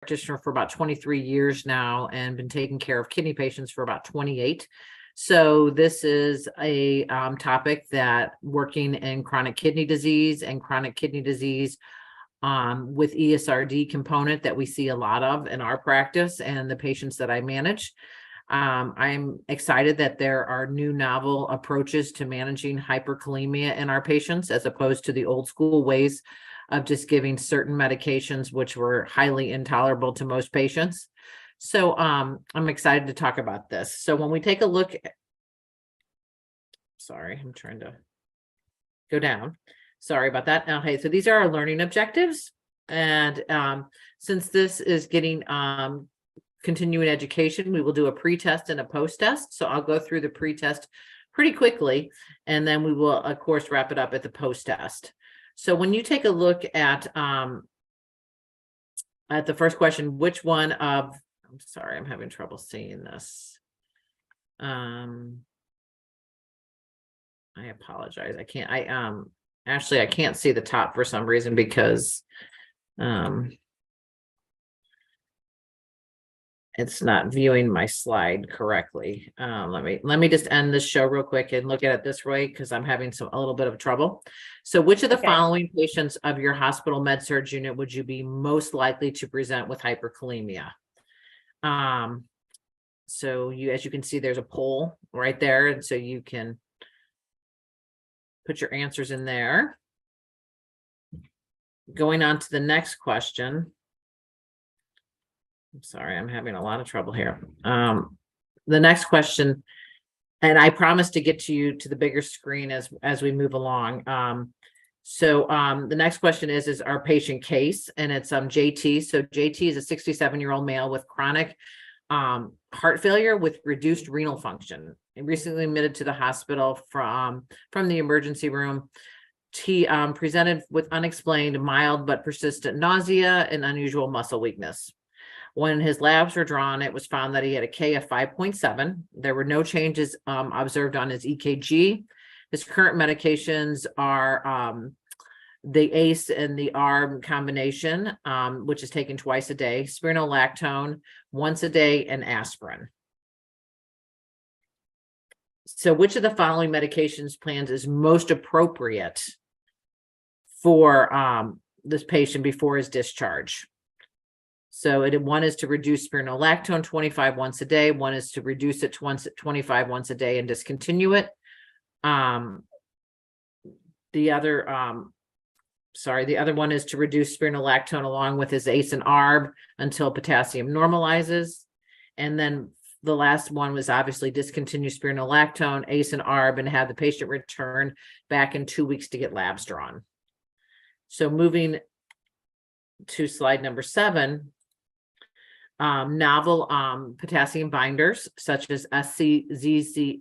practitioner for about 23 years now and been taking care of kidney patients for about 28. So this is a topic that working in chronic kidney disease with ESRD component that we see a lot of in our practice and the patients that I manage. I'm excited that there are new novel approaches to managing hyperkalemia in our patients, as opposed to the old school ways of just giving certain medications, which were highly intolerable to most patients. So I'm excited to talk about this. So when we take a look at, sorry, I'm trying to go down. Sorry about that. Okay, so these are our learning objectives. And since this is getting continuing education, we will do a pre-test and a post-test. So I'll go through the pre-test pretty quickly, and then we will, of course, wrap it up at the post-test. So when you take a look at the first question, which one of, I'm sorry, I'm having trouble seeing this. I apologize. I can't see the top for some reason because it's not viewing my slide correctly. Let me just end this show real quick and look at it this way, because I'm having a little bit of trouble. So which of the following patients of your hospital med-surg unit would you be most likely to present with hyperkalemia? So as you can see, there's a poll right there, and so you can put your answers in there. Going on to the next question. I'm sorry, I'm having a lot of trouble here. The next question, and I promise to get to you to the bigger screen as we move along. The next question is our patient case, and it's JT. So JT is a 67-year-old male with chronic heart failure with reduced renal function. He recently admitted to the hospital from the emergency room. He presented with unexplained mild but persistent nausea and unusual muscle weakness. When his labs were drawn, it was found that he had a K of 5.7. There were no changes observed on his EKG. His current medications are the ACE and the ARB combination, which is taken twice a day, spironolactone once a day, and aspirin. So which of the following medications plans is most appropriate for this patient before his discharge? So one is to reduce spironolactone 25 once a day. One is to reduce it 25 once a day and discontinue it. The other one is to reduce spironolactone along with his ACE and ARB until potassium normalizes. And then the last one was obviously discontinue spironolactone, ACE and ARB, and have the patient return back in 2 weeks to get labs drawn. So moving to slide number 7, novel potassium binders such as SZC,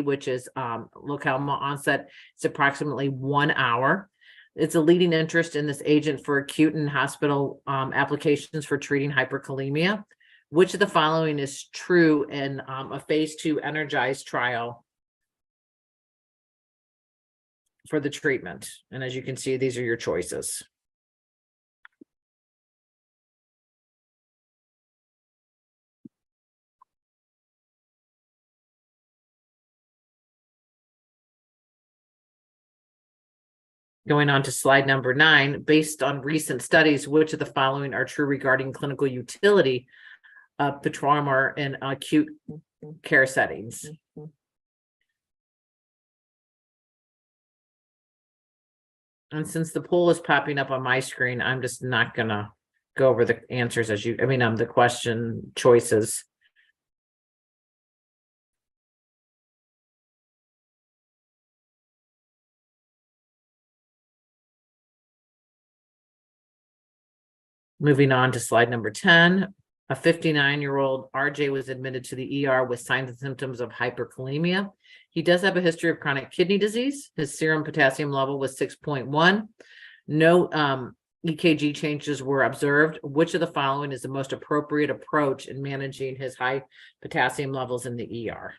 which is local onset. It's approximately 1 hour. It's a leading interest in this agent for acute and hospital applications for treating hyperkalemia. Which of the following is true in a phase 2 Energized trial for the treatment? And as you can see, these are your choices. Going on to slide number 9, based on recent studies, which of the following are true regarding clinical utility of Potassium in acute care settings? And since the poll is popping up on my screen, I'm just not gonna go over the answers the question choices. Moving on to slide number 10, a 59-year-old RJ was admitted to the ER with signs and symptoms of hyperkalemia. He does have a history of chronic kidney disease. His serum potassium level was 6.1. No EKG changes were observed. Which of the following is the most appropriate approach in managing his high potassium levels in the ER?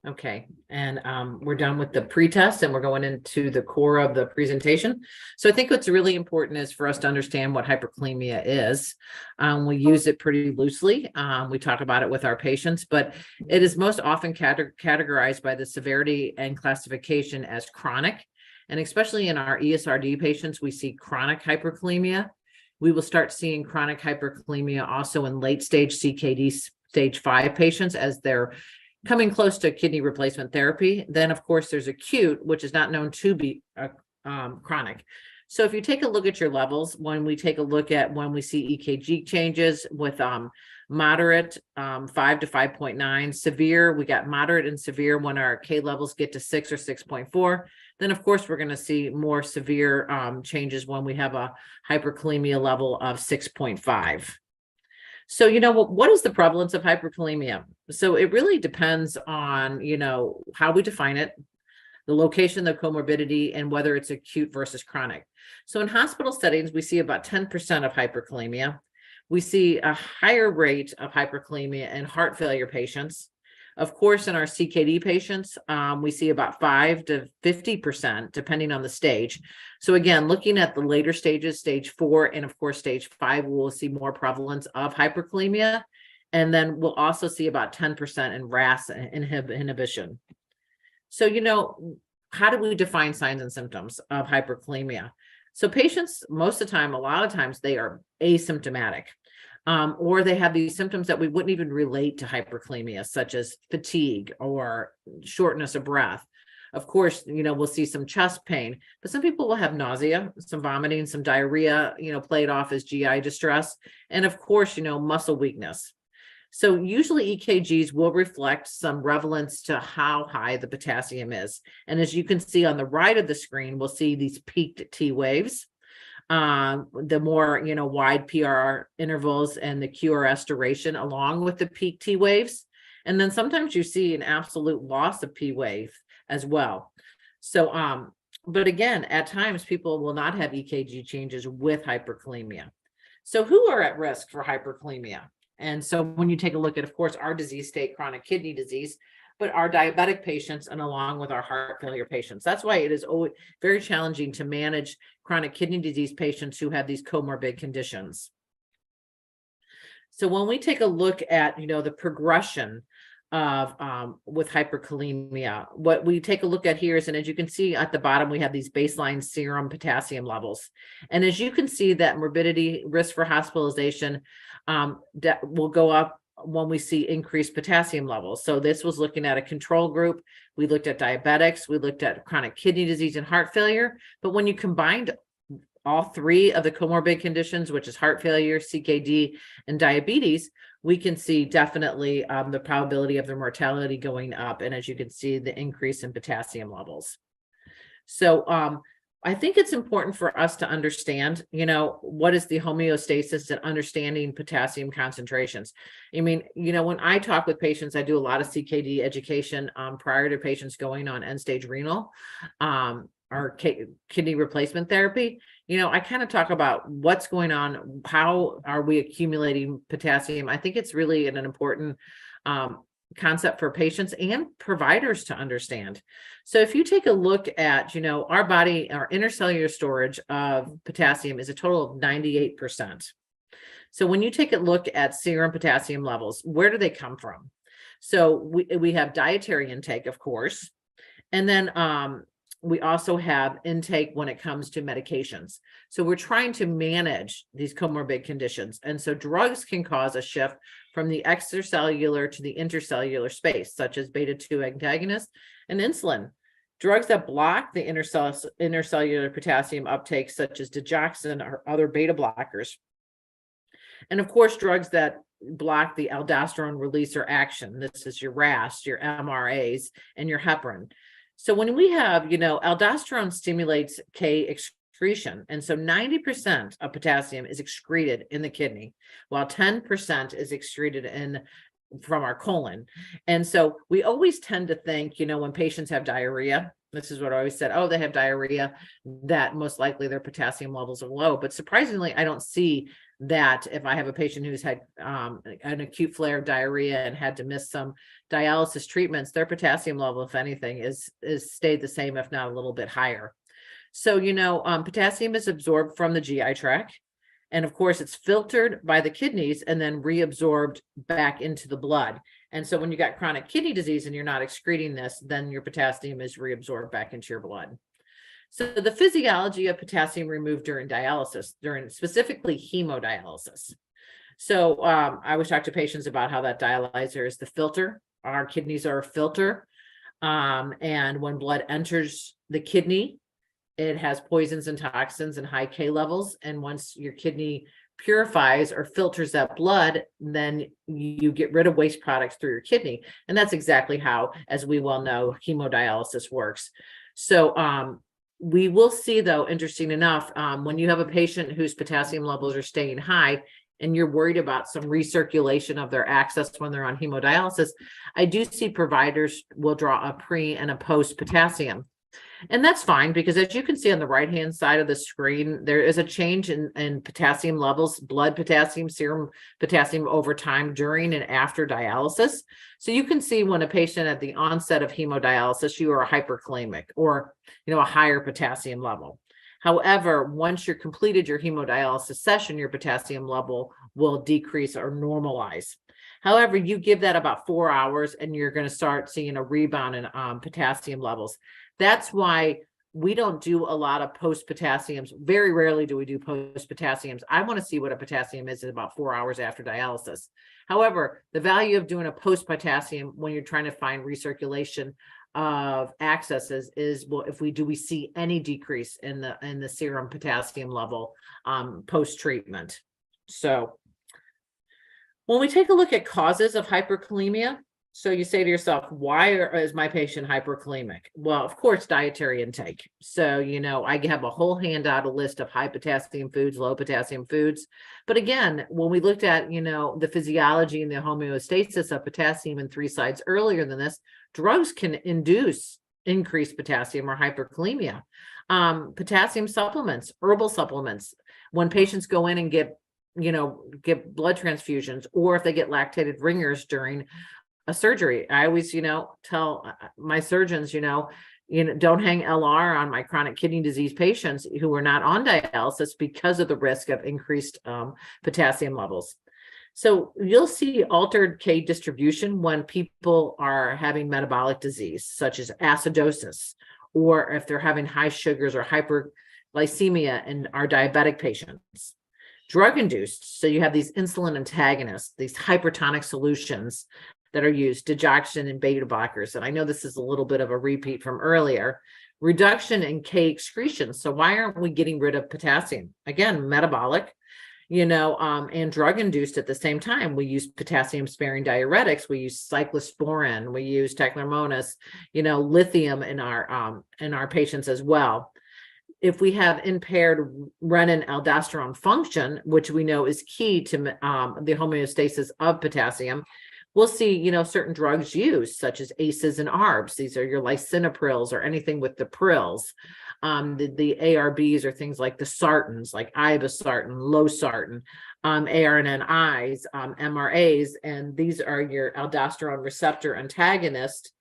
Okay, and we're done with the pretest and we're going into the core of the presentation. So I think what's really important is for us to understand what hyperkalemia is. We use it pretty loosely. We talk about it with our patients, but it is most often categorized by the severity and classification as chronic. And especially in our ESRD patients, we see chronic hyperkalemia. We will start seeing chronic hyperkalemia also in late stage CKD stage 5 patients as they're coming close to kidney replacement therapy. Then, of course, there's acute, which is not known to be chronic. So if you take a look at your levels, when we take a look at when we see EKG changes with moderate 5 to 5.9, severe, we got moderate and severe when our K levels get to 6 or 6.4. Then, of course, we're going to see more severe changes when we have a hyperkalemia level of 6.5. So, what is the prevalence of hyperkalemia? So it really depends on, how we define it, the location, the comorbidity, and whether it's acute versus chronic. So in hospital settings, we see about 10% of hyperkalemia. We see a higher rate of hyperkalemia in heart failure patients. Of course, in our CKD patients, we see about 5 to 50%, depending on the stage. So again, looking at the later stages, stage 4, and of course, stage 5, we'll see more prevalence of hyperkalemia. And then we'll also see about 10% in RAS inhibition. So, how do we define signs and symptoms of hyperkalemia? So patients, most of the time, a lot of times, they are asymptomatic. Or they have these symptoms that we wouldn't even relate to hyperkalemia, such as fatigue or shortness of breath. Of course, we'll see some chest pain, but some people will have nausea, some vomiting, some diarrhea, played off as GI distress, and of course, muscle weakness. So usually EKGs will reflect some relevance to how high the potassium is. And as you can see on the right of the screen, we'll see these peaked T waves. The more, wide PRR intervals and the QRS duration along with the peak T waves. And then sometimes you see an absolute loss of P wave as well. So, but again, at times people will not have EKG changes with hyperkalemia. So who are at risk for hyperkalemia? And so when you take a look at, of course, our disease state, chronic kidney disease, but our diabetic patients and along with our heart failure patients. That's why it is always very challenging to manage chronic kidney disease patients who have these comorbid conditions. So when we take a look at, the progression of with hyperkalemia, what we take a look at here is, and as you can see at the bottom, we have these baseline serum potassium levels. And as you can see, that morbidity risk for hospitalization that will go up when we see increased potassium levels. So this was looking at a control group. We looked at diabetics, we looked at chronic kidney disease and heart failure. But when you combined all 3 of the comorbid conditions, which is heart failure, CKD, and diabetes, we can see definitely the probability of the mortality going up. And as you can see, the increase in potassium levels. So I think it's important for us to understand, what is the homeostasis and understanding potassium concentrations. I mean, when I talk with patients, I do a lot of CKD education prior to patients going on end-stage renal or kidney replacement therapy. I kind of talk about what's going on, how are we accumulating potassium. I think it's really an important concept for patients and providers to understand. So if you take a look at, our body, our intercellular storage of potassium is a total of 98%. So when you take a look at serum potassium levels, where do they come from? So we have dietary intake, of course, and then we also have intake when it comes to medications. So we're trying to manage these comorbid conditions. And so drugs can cause a shift from the extracellular to the intercellular space, such as beta-2 antagonists and insulin. Drugs that block the intercellular potassium uptake, such as digoxin or other beta blockers. And of course, drugs that block the aldosterone release or action. This is your RAS, your MRAs, and your heparin. So when we have, aldosterone stimulates K excretion. And so 90% of potassium is excreted in the kidney, while 10% is excreted from our colon. And so we always tend to think, when patients have diarrhea, this is what I always said, oh, they have diarrhea, that most likely their potassium levels are low. But surprisingly, I don't see that if I have a patient who's had an acute flare of diarrhea and had to miss some dialysis treatments, their potassium level, if anything, is stayed the same, if not a little bit higher. So, potassium is absorbed from the GI tract. And of course, it's filtered by the kidneys and then reabsorbed back into the blood. And so when you got chronic kidney disease and you're not excreting this, then your potassium is reabsorbed back into your blood. So the physiology of potassium removed during dialysis, during specifically hemodialysis. So I always talk to patients about how that dialyzer is the filter. Our kidneys are a filter. And when blood enters the kidney, it has poisons and toxins and high K levels. And once your kidney purifies or filters that blood, then you get rid of waste products through your kidney. And that's exactly how, as we well know, hemodialysis works. So we will see, though, interesting enough, when you have a patient whose potassium levels are staying high and you're worried about some recirculation of their access when they're on hemodialysis, I do see providers will draw a pre and a post potassium. And that's fine, because as you can see on the right-hand side of the screen, there is a change in potassium levels, blood potassium, serum potassium over time during and after dialysis. So you can see when a patient at the onset of hemodialysis, you are hyperkalemic or, a higher potassium level. However, once you're completed your hemodialysis session, your potassium level will decrease or normalize. However, you give that about 4 hours and you're going to start seeing a rebound in potassium levels. That's why we don't do a lot of post potassiums. Very rarely do we do post potassiums. I want to see what a potassium is in about 4 hours after dialysis. However, the value of doing a post potassium when you're trying to find recirculation of accesses is, well, if we see any decrease in the serum potassium level post treatment. So when we take a look at causes of hyperkalemia, so you say to yourself, why is my patient hyperkalemic? Well, of course, dietary intake. So, I have a whole handout, a list of high potassium foods, low potassium foods. But again, when we looked at, the physiology and the homeostasis of potassium in 3 slides earlier than this, drugs can induce increased potassium or hyperkalemia. Potassium supplements, herbal supplements, when patients go in and get blood transfusions, or if they get lactated ringers during a surgery. I always, tell my surgeons, don't hang LR on my chronic kidney disease patients who are not on dialysis because of the risk of increased potassium levels. So you'll see altered K distribution when people are having metabolic disease, such as acidosis, or if they're having high sugars or hyperglycemia in our diabetic patients. Drug induced, so you have these insulin antagonists, these hypertonic solutions that are used, digoxin and beta blockers. And I know this is a little bit of a repeat from earlier. Reduction in K excretion. So why aren't we getting rid of potassium? Again, metabolic, and drug induced at the same time. We use potassium sparing diuretics. We use cyclosporin. We use tacrolimus, lithium in our patients as well. If we have impaired renin-aldosterone function, which we know is key to the homeostasis of potassium, we'll see, certain drugs used, such as ACEs and ARBs. These are your lisinoprils or anything with the prils. The ARBs are things like the sartans, like ibosartan, losartan, ARNNIs, MRAs, and these are your aldosterone receptor antagonists,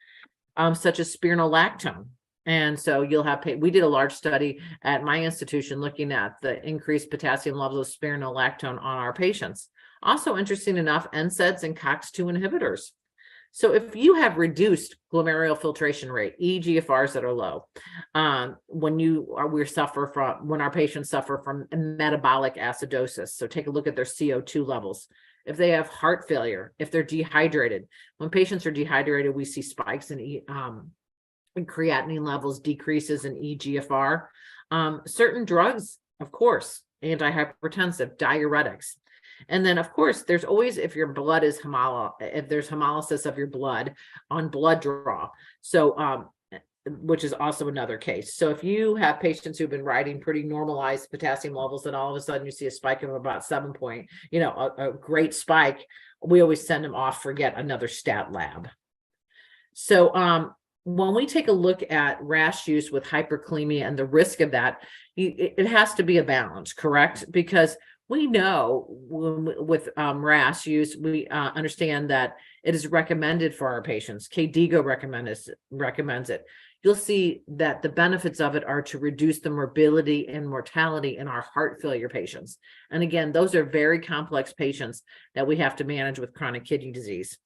such as spironolactone. And so you'll have, we did a large study at my institution looking at the increased potassium levels of spironolactone on our patients. Also interesting enough, NSAIDs and COX-2 inhibitors. So if you have reduced glomerular filtration rate, eGFRs that are low, when our patients suffer from metabolic acidosis, so take a look at their CO2 levels. If they have heart failure, if they're dehydrated, when patients are dehydrated, we see spikes in creatinine levels, decreases in eGFR. Certain drugs, of course, antihypertensive, diuretics. And then, of course, there's always, if your blood is if there's hemolysis of your blood on blood draw. So, which is also another case. So if you have patients who've been riding pretty normalized potassium levels, and all of a sudden you see a spike of about 7 point, a great spike, we always send them off for yet another stat lab. So, when we take a look at rash use with hyperkalemia and the risk of that, it has to be a balance, correct? Because we know with RAS use, we understand that it is recommended for our patients. KDGO recommends it. You'll see that the benefits of it are to reduce the morbidity and mortality in our heart failure patients. And again, those are very complex patients that we have to manage with chronic kidney disease.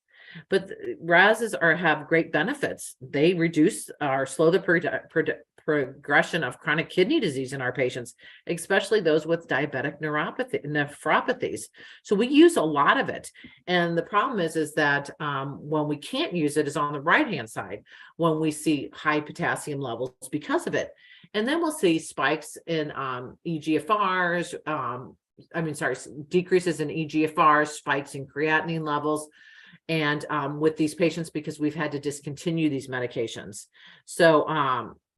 But RASs have great benefits. They reduce or slow the progression of chronic kidney disease in our patients, especially those with diabetic nephropathies. So we use a lot of it. And the problem is that when we can't use it is on the right-hand side, when we see high potassium levels because of it. And then we'll see spikes in EGFRs, decreases in EGFRs, spikes in creatinine levels, and with these patients because we've had to discontinue these medications. So,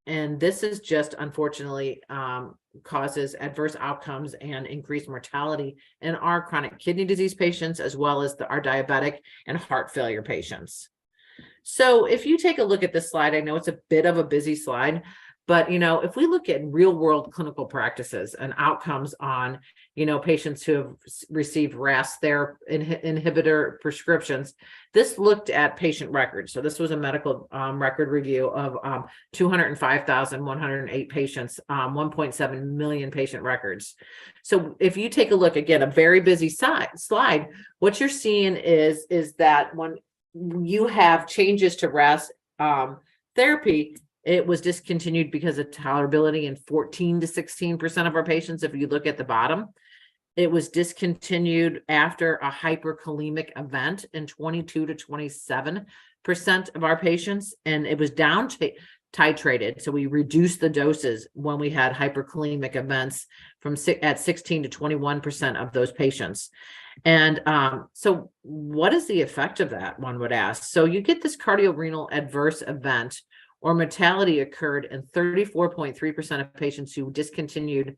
and this is just unfortunately causes adverse outcomes and increased mortality in our chronic kidney disease patients, as well as our diabetic and heart failure patients. So if you take a look at this slide, I know it's a bit of a busy slide, but, if we look at real world clinical practices and outcomes on, patients who have received RAS inhibitor prescriptions, this looked at patient records. So this was a medical record review of 205,108 patients, 1.7 million patient records. So if you take a look, again, a very busy slide, what you're seeing is that when you have changes to RAS therapy, it was discontinued because of tolerability in 14 to 16% of our patients. If you look at the bottom, it was discontinued after a hyperkalemic event in 22 to 27% of our patients, and it was down titrated. So we reduced the doses when we had hyperkalemic events at 16 to 21% of those patients. And so what is the effect of that, one would ask? So you get this cardiorenal adverse event or mortality occurred in 34.3% of patients who discontinued,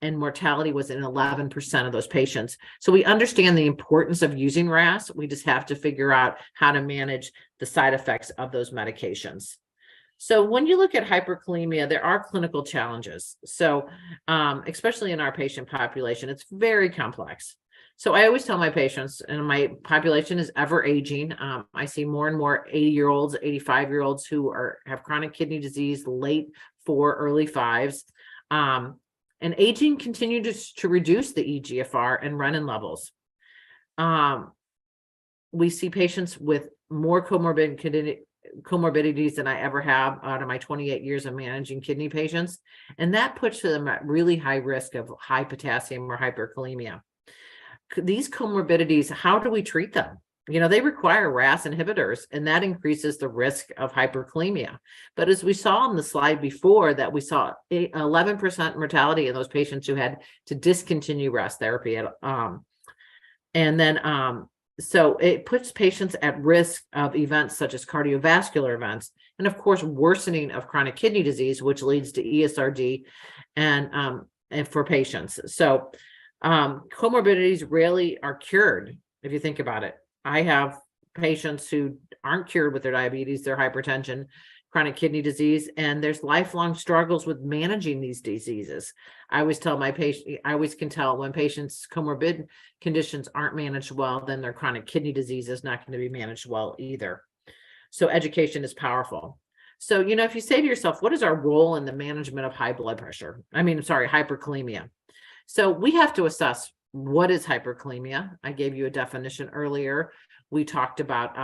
and mortality was in 11% of those patients. So we understand the importance of using RAS. We just have to figure out how to manage the side effects of those medications. So when you look at hyperkalemia, there are clinical challenges. So especially in our patient population, it's very complex. So I always tell my patients, and my population is ever aging. I see more and more 80-year-olds, 85-year-olds who have chronic kidney disease, late 4, early 5s. And aging continues to reduce the EGFR and renin levels. We see patients with more comorbidities than I ever have out of my 28 years of managing kidney patients. And that puts them at really high risk of high potassium or hyperkalemia. These comorbidities, how do we treat them? They require RAS inhibitors, and that increases the risk of hyperkalemia. But as we saw on the slide before, that we saw 11% mortality in those patients who had to discontinue RAS therapy. So it puts patients at risk of events such as cardiovascular events, and of course, worsening of chronic kidney disease, which leads to ESRD and for patients. So comorbidities rarely are cured, if you think about it. I have patients who aren't cured with their diabetes, their hypertension, chronic kidney disease, and there's lifelong struggles with managing these diseases. I always tell my patient, I always can tell when patients' comorbid conditions aren't managed well, then their chronic kidney disease is not going to be managed well either. So education is powerful. So, if you say to yourself, what is our role in the management of hyperkalemia? So we have to assess what is hyperkalemia. I gave you a definition earlier. We talked about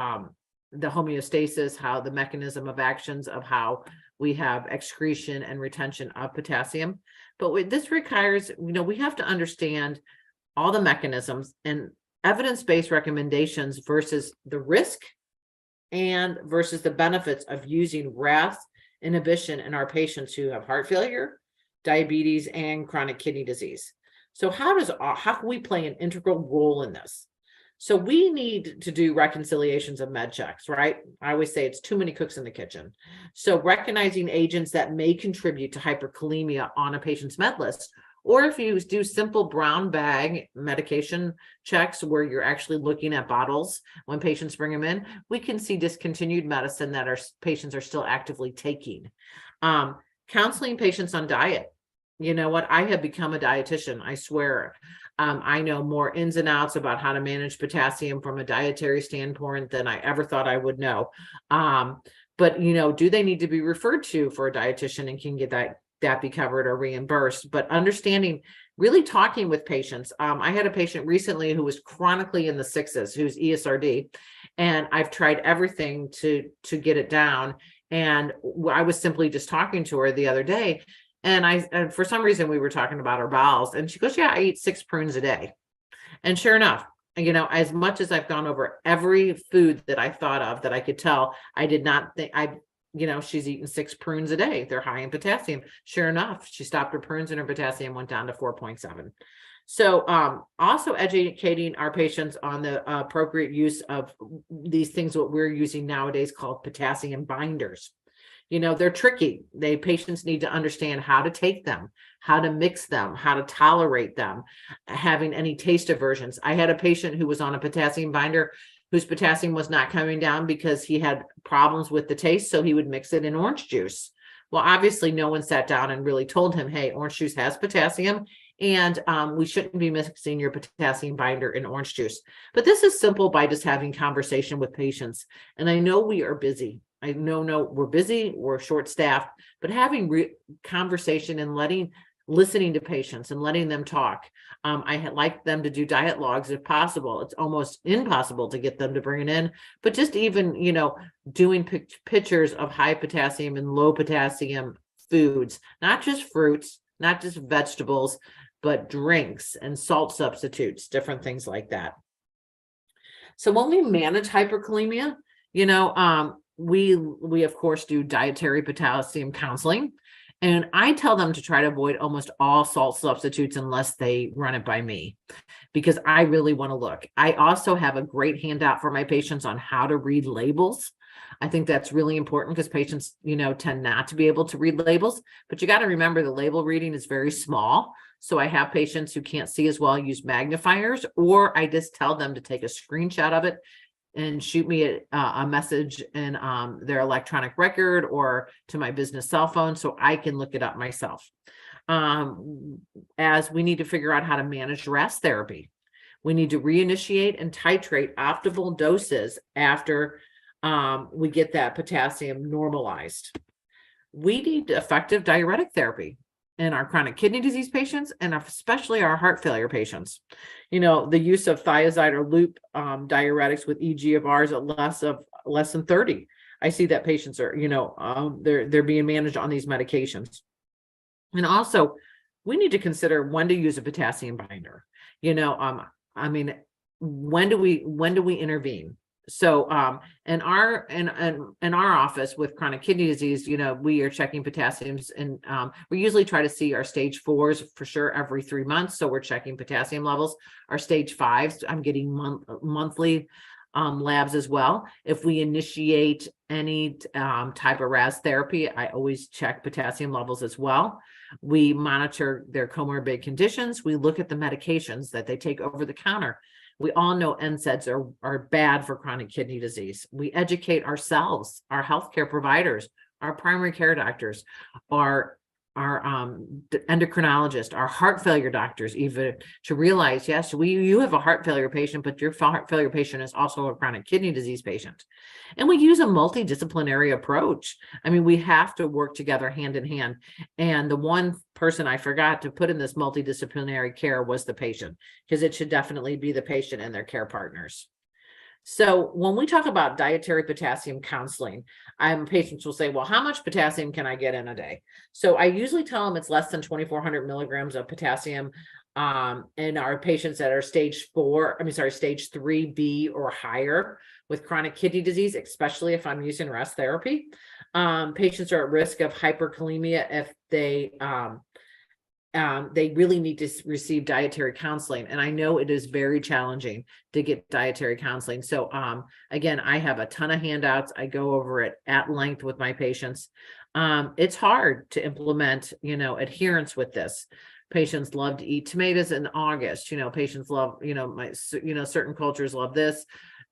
the homeostasis, how the mechanism of actions of how we have excretion and retention of potassium. But this requires, we have to understand all the mechanisms and evidence-based recommendations versus the risk and versus the benefits of using RAS inhibition in our patients who have heart failure, diabetes, and chronic kidney disease. So how can we play an integral role in this? So we need to do reconciliations of med checks, right? I always say it's too many cooks in the kitchen. So recognizing agents that may contribute to hyperkalemia on a patient's med list, or if you do simple brown bag medication checks where you're actually looking at bottles when patients bring them in, we can see discontinued medicine that our patients are still actively taking. Counseling patients on diet. You know what? I have become a dietitian. I swear. I know more ins and outs about how to manage potassium from a dietary standpoint than I ever thought I would know. But do they need to be referred to for a dietitian, and can get that be covered or reimbursed? But understanding, really talking with patients. I had a patient recently who was chronically in the sixes, who's ESRD, and I've tried everything to get it down. And I was simply just talking to her the other day, and for some reason we were talking about her bowels, and she goes, "Yeah, I eat 6 prunes a day." And sure enough, as much as I've gone over every food that I thought of that I could tell, I did not think she's eating 6 prunes a day. They're high in potassium. Sure enough, she stopped her prunes and her potassium went down to 4.7. So also educating our patients on the appropriate use of these things, what we're using nowadays called potassium binders. They're tricky. Patients need to understand how to take them, how to mix them, how to tolerate them, having any taste aversions. I had a patient who was on a potassium binder whose potassium was not coming down because he had problems with the taste, so he would mix it in orange juice. Well, obviously no one sat down and really told him, hey, orange juice has potassium, and we shouldn't be mixing your potassium binder in orange juice. But this is simple by just having conversation with patients. And I know we are busy. I know we're busy, we're short-staffed, but having conversation and listening to patients and letting them talk. I like them to do diet logs if possible. It's almost impossible to get them to bring it in, but just even, doing pictures of high potassium and low potassium foods, not just fruits, not just vegetables, but drinks and salt substitutes, different things like that. So when we manage hyperkalemia, we of course do dietary potassium counseling, and I tell them to try to avoid almost all salt substitutes unless they run it by me, because I really want to look. I also have a great handout for my patients on how to read labels. I think that's really important because patients, tend not to be able to read labels, but you got to remember the label reading is very small. So I have patients who can't see as well use magnifiers, or I just tell them to take a screenshot of it and shoot me a message in their electronic record or to my business cell phone so I can look it up myself. As we need to figure out how to manage RAS therapy. We need to reinitiate and titrate optimal doses after we get that potassium normalized. We need effective diuretic therapy in our chronic kidney disease patients, and especially our heart failure patients. The use of thiazide or loop diuretics with eGFRs at less than 30. I see that patients are, they're being managed on these medications. And also, we need to consider when to use a potassium binder. When do we intervene? So in our office with chronic kidney disease, we are checking potassiums, and we usually try to see our stage 4s for sure every 3 months. So we're checking potassium levels. Our stage 5s, I'm getting monthly labs as well. If we initiate any type of RAS therapy, I always check potassium levels as well. We monitor their comorbid conditions. We look at the medications that they take over the counter. We all know NSAIDs are bad for chronic kidney disease. We educate ourselves, our healthcare providers, our primary care doctors, our endocrinologist, our heart failure doctors, even to realize, yes, you have a heart failure patient, but your heart failure patient is also a chronic kidney disease patient. And we use a multidisciplinary approach. We have to work together hand in hand. And the one person I forgot to put in this multidisciplinary care was the patient, because it should definitely be the patient and their care partners. So when we talk about dietary potassium counseling, patients will say, well, how much potassium can I get in a day? So I usually tell them it's less than 2,400 milligrams of potassium in our patients that are stage 3B or higher with chronic kidney disease, especially if I'm using RAS therapy. Patients are at risk of hyperkalemia if they really need to receive dietary counseling. And I know it is very challenging to get dietary counseling. So again, I have a ton of handouts. I go over it at length with my patients. It's hard to implement, adherence with this. Patients love to eat tomatoes in August. Patients love, certain cultures love this.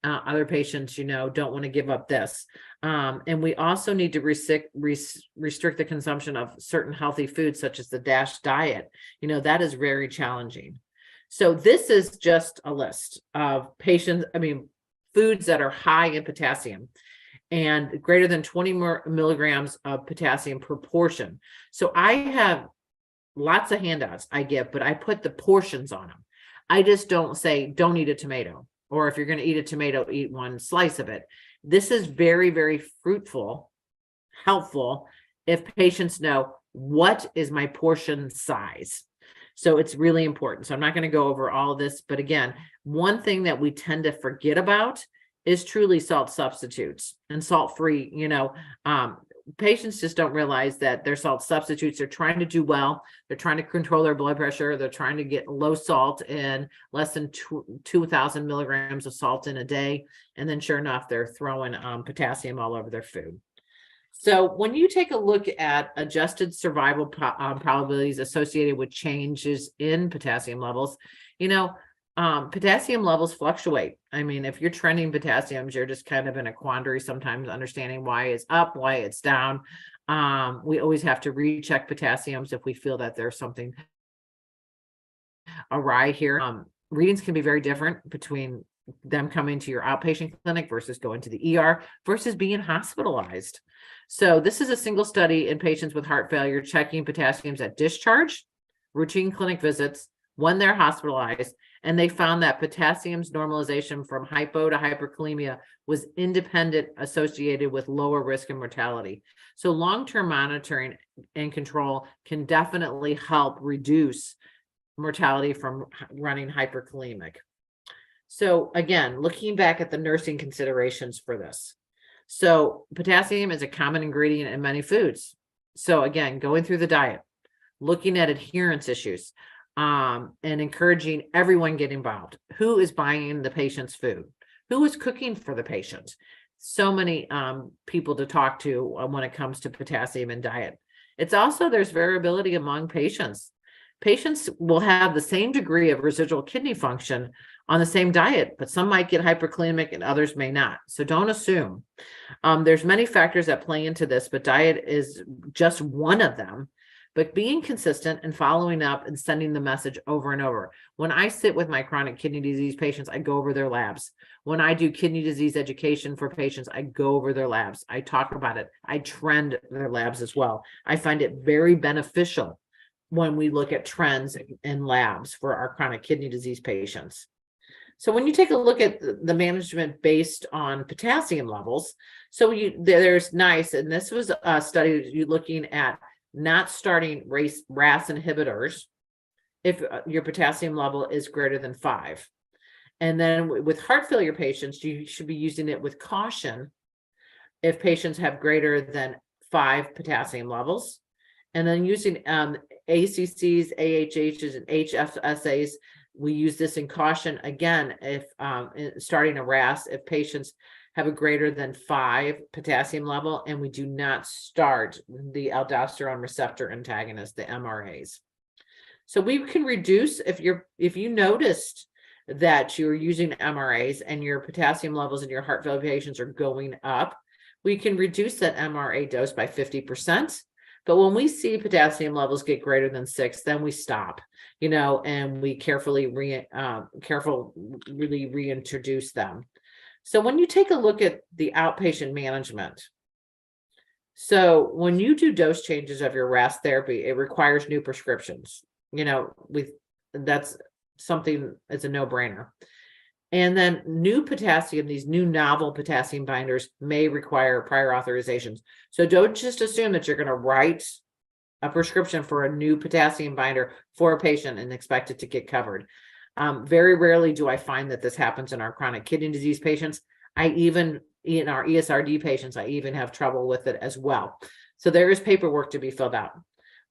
Other patients, don't want to give up this. And we also need to restrict the consumption of certain healthy foods, such as the DASH diet. That is very challenging. So this is just a list of foods that are high in potassium and greater than 20 more milligrams of potassium per portion. So I have lots of handouts I give, but I put the portions on them. I just don't say, don't eat a tomato, or if you're going to eat a tomato, eat one slice of it. This is very, very fruitful, helpful if patients know what is my portion size. So it's really important. So I'm not going to go over all of this, but again, one thing that we tend to forget about is truly salt substitutes and salt-free. Patients just don't realize that they're salt substitutes. They're trying to do well. They're trying to control their blood pressure. They're trying to get low salt in less than 2,000 milligrams of salt in a day. And then sure enough, they're throwing potassium all over their food. So when you take a look at adjusted survival probabilities associated with changes in potassium levels, potassium levels fluctuate. If you're trending potassiums, you're just kind of in a quandary sometimes understanding why it's up, why it's down. We always have to recheck potassiums if we feel that there's something awry here. Readings can be very different between them coming to your outpatient clinic versus going to the ER versus being hospitalized. So this is a single study in patients with heart failure checking potassiums at discharge, routine clinic visits, when they're hospitalized, and they found that potassium's normalization from hypo to hyperkalemia was independent associated with lower risk of mortality. So long-term monitoring and control can definitely help reduce mortality from running hyperkalemic. So again, looking back at the nursing considerations for this. So potassium is a common ingredient in many foods. So again, going through the diet, looking at adherence issues, and encouraging everyone get involved. Who is buying the patient's food? Who is cooking for the patient? So many people to talk to when it comes to potassium and diet. It's also, there's variability among patients. Patients will have the same degree of residual kidney function on the same diet, but some might get hyperkalemic and others may not. So don't assume. There's many factors that play into this, but diet is just one of them. But being consistent and following up and sending the message over and over. When I sit with my chronic kidney disease patients, I go over their labs. When I do kidney disease education for patients, I go over their labs. I talk about it. I trend their labs as well. I find it very beneficial when we look at trends in labs for our chronic kidney disease patients. So when you take a look at the management based on potassium levels, so there's NICE, and this was a study you're looking at not starting RAS inhibitors if your potassium level is greater than 5. And then with heart failure patients, you should be using it with caution if patients have greater than 5 potassium levels. And then using ACCs, AHHs, and HFSAs, we use this in caution again if starting a RAS if patients have a greater than 5 potassium level, and we do not start the aldosterone receptor antagonist, the MRAs. So we can reduce if you noticed that you're using MRAs and your potassium levels in your heart failure patients are going up, we can reduce that MRA dose by 50%. But when we see potassium levels get greater than 6, then we stop, and we carefully really reintroduce them. So when you take a look at the outpatient management, so when you do dose changes of your RAS therapy, it requires new prescriptions. That's something that's a no-brainer. And then new potassium, these new novel potassium binders may require prior authorizations. So don't just assume that you're going to write a prescription for a new potassium binder for a patient and expect it to get covered. Very rarely do I find that this happens in our chronic kidney disease patients. In our ESRD patients, I even have trouble with it as well. So there is paperwork to be filled out.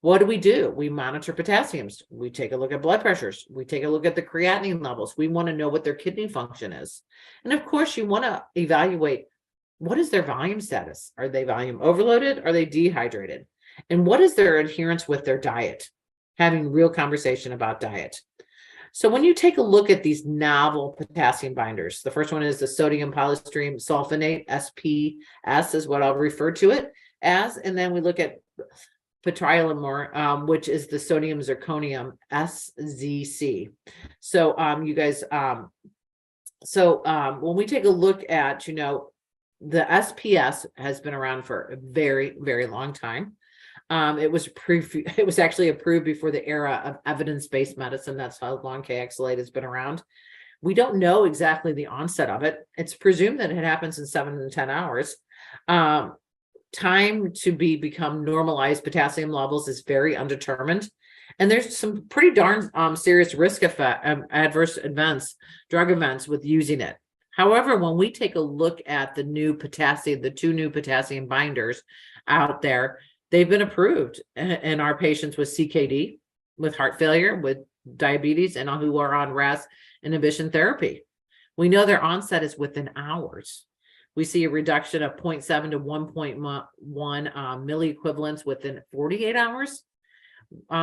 What do? We monitor potassiums. We take a look at blood pressures. We take a look at the creatinine levels. We want to know what their kidney function is. And of course, you want to evaluate what is their volume status. Are they volume overloaded? Are they dehydrated? And what is their adherence with their diet? Having real conversation about diet. So when you take a look at these novel potassium binders, the first one is the sodium polystyrene sulfonate, SPS is what I'll refer to it as. And then we look at Potassium, which is the sodium zirconium, SZC. So you guys, when we take a look at, the SPS has been around for a very, very long time. It was actually approved before the era of evidence-based medicine. That's how long KXLate has been around. We don't know exactly the onset of it. It's presumed that it happens in 7 to 10 hours. Time to become normalized potassium levels is very undetermined. And there's some pretty darn serious risk effect, adverse events, drug events with using it. However, when we take a look at the two new potassium binders out there, they've been approved in our patients with CKD, with heart failure, with diabetes, and who are on RAS inhibition therapy. We know their onset is within hours. We see a reduction of 0.7 to 1.1 milliequivalents within 48 hours.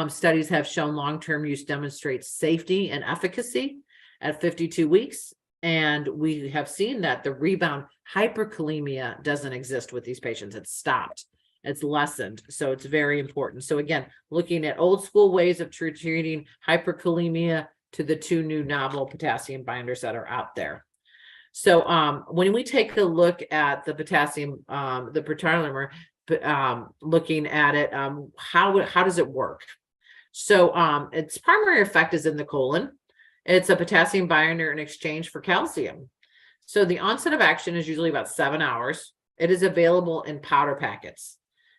Studies have shown long-term use demonstrates safety and efficacy at 52 weeks. And we have seen that the rebound hyperkalemia doesn't exist with these patients. It's stopped. It's lessened. So it's very important. So again, looking at old school ways of treating hyperkalemia to the two new novel potassium binders that are out there. So when we take a look at the potassium, the Potassium, looking at it, how does it work? So its primary effect is in the colon. It's a potassium binder in exchange for calcium. So the onset of action is usually about 7 hours. It is available in powder packets.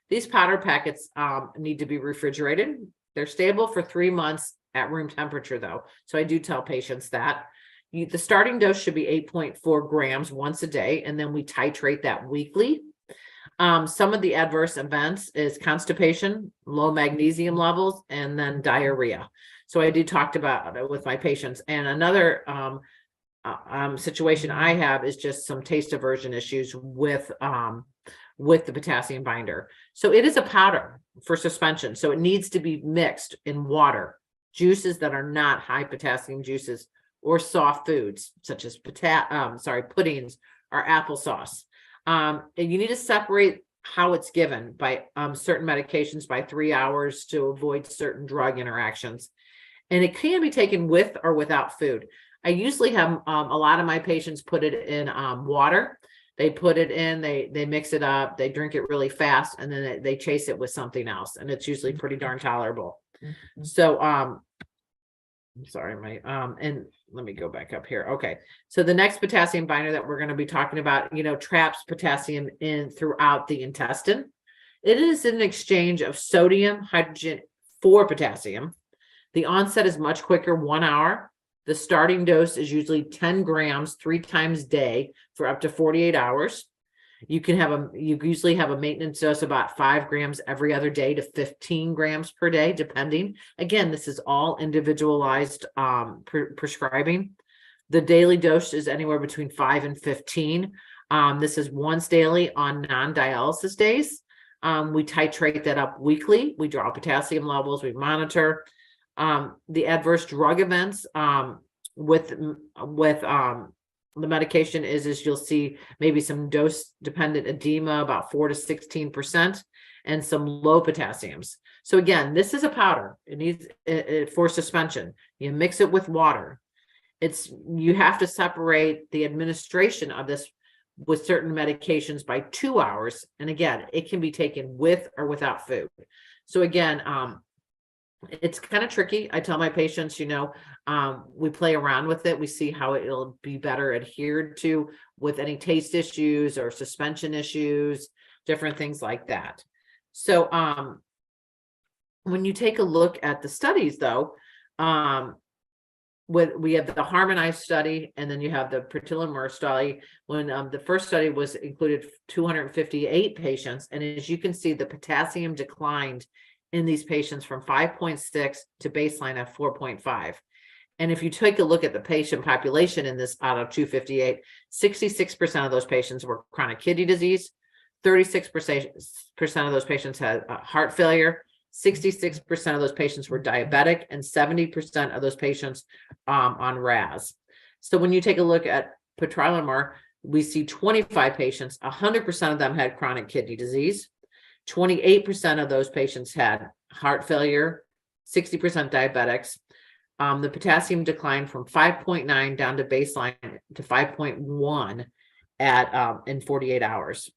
These powder packets need to be refrigerated. They're stable for 3 months at room temperature, though. So I do tell patients that. The starting dose should be 8.4 grams once a day, and then we titrate that weekly. Some of the adverse events is constipation, low magnesium levels, and then diarrhea. So I do talk about it with my patients. And another situation I have is just some taste aversion issues with the potassium binder. So it is a powder for suspension. So it needs to be mixed in water, juices that are not high potassium juices, or soft foods such as puddings or applesauce. And you need to separate how it's given by certain medications by 3 hours to avoid certain drug interactions. And it can be taken with or without food. I usually have a lot of my patients put it in water. They put it in, they mix it up, they drink it really fast, and then they chase it with something else. And it's usually pretty darn tolerable. Mm-hmm. So and let me go back up here. Okay. So the next potassium binder that we're going to be talking about, traps potassium in throughout the intestine. It is an exchange of sodium, hydrogen for potassium. The onset is much quicker, 1 hour. The starting dose is usually 10 grams 3 times a day for up to 48 hours. You usually have a maintenance dose about 5 grams every other day to 15 grams per day, depending. Again, this is all individualized prescribing. The daily dose is anywhere between 5 and 15. This is once daily on non-dialysis days. We titrate that up weekly. We draw potassium levels. We monitor the adverse drug events with the medication is you'll see maybe some dose dependent edema, about 4 to 16%, and some low potassiums. So again, this is a powder. It needs for suspension. You mix it with water. You have to separate the administration of this with certain medications by 2 hours. And again, it can be taken with or without food. So again, it's kind of tricky. I tell my patients, we play around with it. We see how it'll be better adhered to with any taste issues or suspension issues, different things like that. So when you take a look at the studies, though, we have the harmonized study, and then you have the Prevalence study. When the first study was included 258 patients, and as you can see, the potassium declined in these patients from 5.6 to baseline of 4.5. And if you take a look at the patient population in this out of 258, 66% of those patients were chronic kidney disease, 36% of those patients had heart failure, 66% of those patients were diabetic, and 70% of those patients on RAS. So when you take a look at petrellimar, we see 25 patients, 100% of them had chronic kidney disease. 28% of those patients had heart failure, 60% diabetics. The potassium declined from 5.9 down to baseline to 5.1 in 48 hours.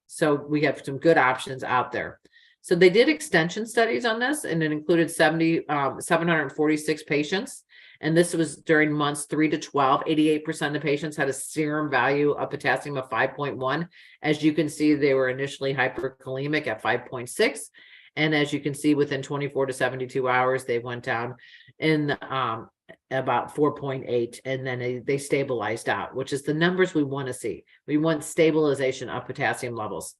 So we have some good options out there. So they did extension studies on this, and it included 746 patients. And this was during months 3 to 12. 88% of patients had a serum value of potassium of 5.1. As you can see, they were initially hyperkalemic at 5.6. And as you can see, within 24 to 72 hours, they went down in about 4.8, and then they stabilized out, which is the numbers we want to see. We want stabilization of potassium levels.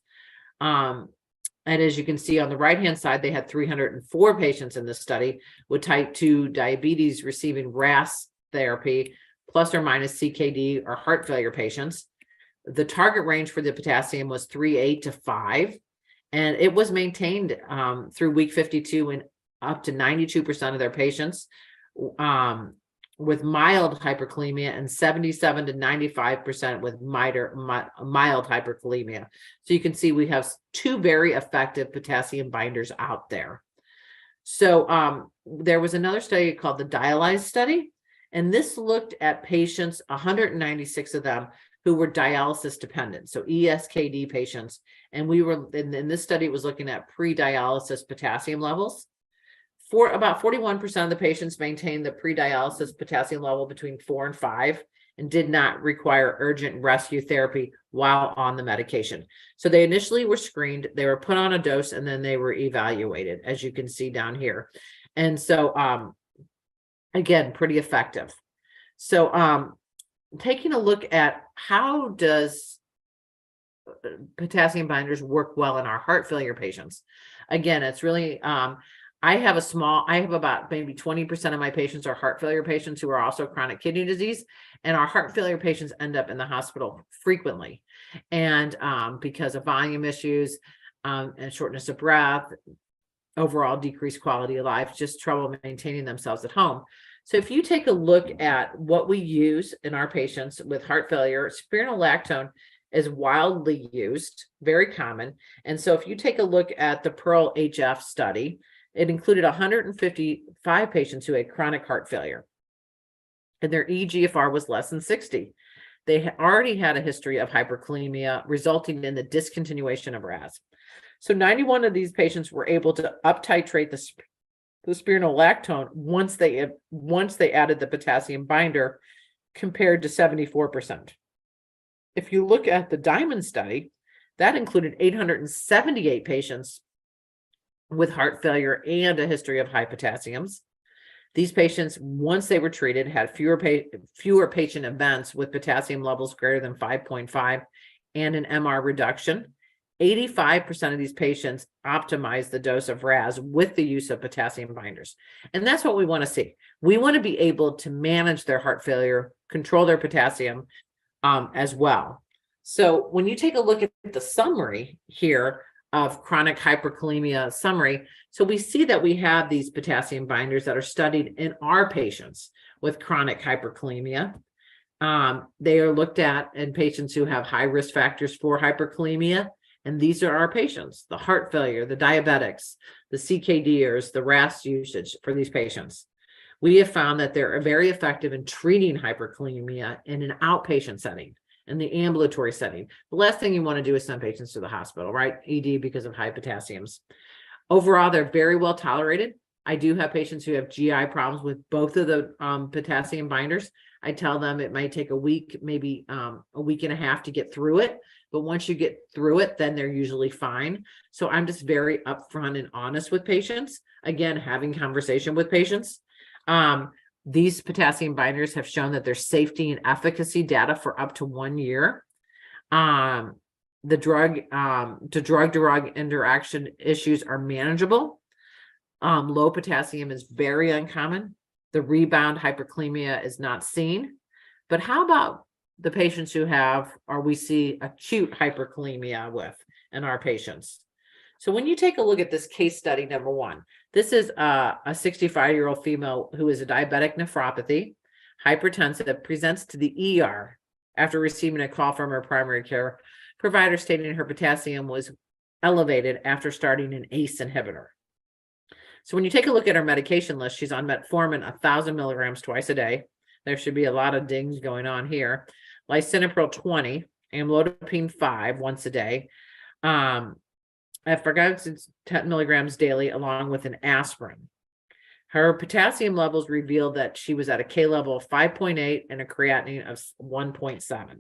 And as you can see on the right-hand side, they had 304 patients in this study with type 2 diabetes receiving RAS therapy, plus or minus CKD or heart failure patients. The target range for the potassium was 3.8 to 5, and it was maintained through week 52 in up to 92% of their patients with mild hyperkalemia, and 77 to 95% with mild hyperkalemia. So you can see we have two very effective potassium binders out there. So there was another study called the Dialyzed study, and this looked at patients, 196 of them, who were dialysis dependent, so ESKD patients. And we were in this study, it was looking at pre-dialysis potassium levels. For about 41% of the patients maintained the pre-dialysis potassium level between 4 and 5 and did not require urgent rescue therapy while on the medication. So they initially were screened, they were put on a dose, and then they were evaluated, as you can see down here. And so, again, pretty effective. So taking a look at how does potassium binders work well in our heart failure patients. Again, it's really, I have about maybe 20% of my patients are heart failure patients who are also chronic kidney disease, and our heart failure patients end up in the hospital frequently. And because of volume issues and shortness of breath, overall decreased quality of life, just trouble maintaining themselves at home. So if you take a look at what we use in our patients with heart failure, spironolactone is wildly used, very common. And so if you take a look at the Pearl HF study, it included 155 patients who had chronic heart failure, and their eGFR was less than 60. They already had a history of hyperkalemia, resulting in the discontinuation of RAS. So 91 of these patients were able to up-titrate the spironolactone once they added the potassium binder, compared to 74%. If you look at the Diamond study, that included 878 patients with heart failure and a history of high potassiums. These patients, once they were treated, had fewer patient events with potassium levels greater than 5.5 and an MR reduction. 85% of these patients optimized the dose of RAS with the use of potassium binders. And that's what we want to see. We want to be able to manage their heart failure, control their potassium as well. So when you take a look at the summary here of chronic hyperkalemia summary, so we see that we have these potassium binders that are studied in our patients with chronic hyperkalemia. They are looked at in patients who have high risk factors for hyperkalemia. And these are our patients, the heart failure, the diabetics, the CKDers, the RAS usage for these patients. We have found that they're very effective in treating hyperkalemia in an outpatient setting, in the ambulatory setting. The last thing you want to do is send patients to the hospital, right? ED because of high potassiums. Overall, they're very well tolerated. I do have patients who have GI problems with both of the potassium binders. I tell them it might take a week, maybe a week and a half to get through it. But once you get through it, then they're usually fine. So I'm just very upfront and honest with patients. Again, having conversation with patients. These potassium binders have shown that there's safety and efficacy data for up to 1 year. The drug-to-drug interaction issues are manageable. Low potassium is very uncommon. The rebound hyperkalemia is not seen. But how about the patients who have, or we see acute hyperkalemia with in our patients? So when you take a look at this case study, number one, this is a 65-year-old female who is a diabetic nephropathy, hypertensive, presents to the ER after receiving a call from her primary care provider stating her potassium was elevated after starting an ACE inhibitor. So when you take a look at her medication list, she's on metformin 1,000 milligrams twice a day. There should be a lot of dings going on here. Lisinopril 20, amlodipine 5 once a day. Effervescent 10 milligrams daily, along with an aspirin. Her potassium levels revealed that she was at a K level of 5.8 and a creatinine of 1.7.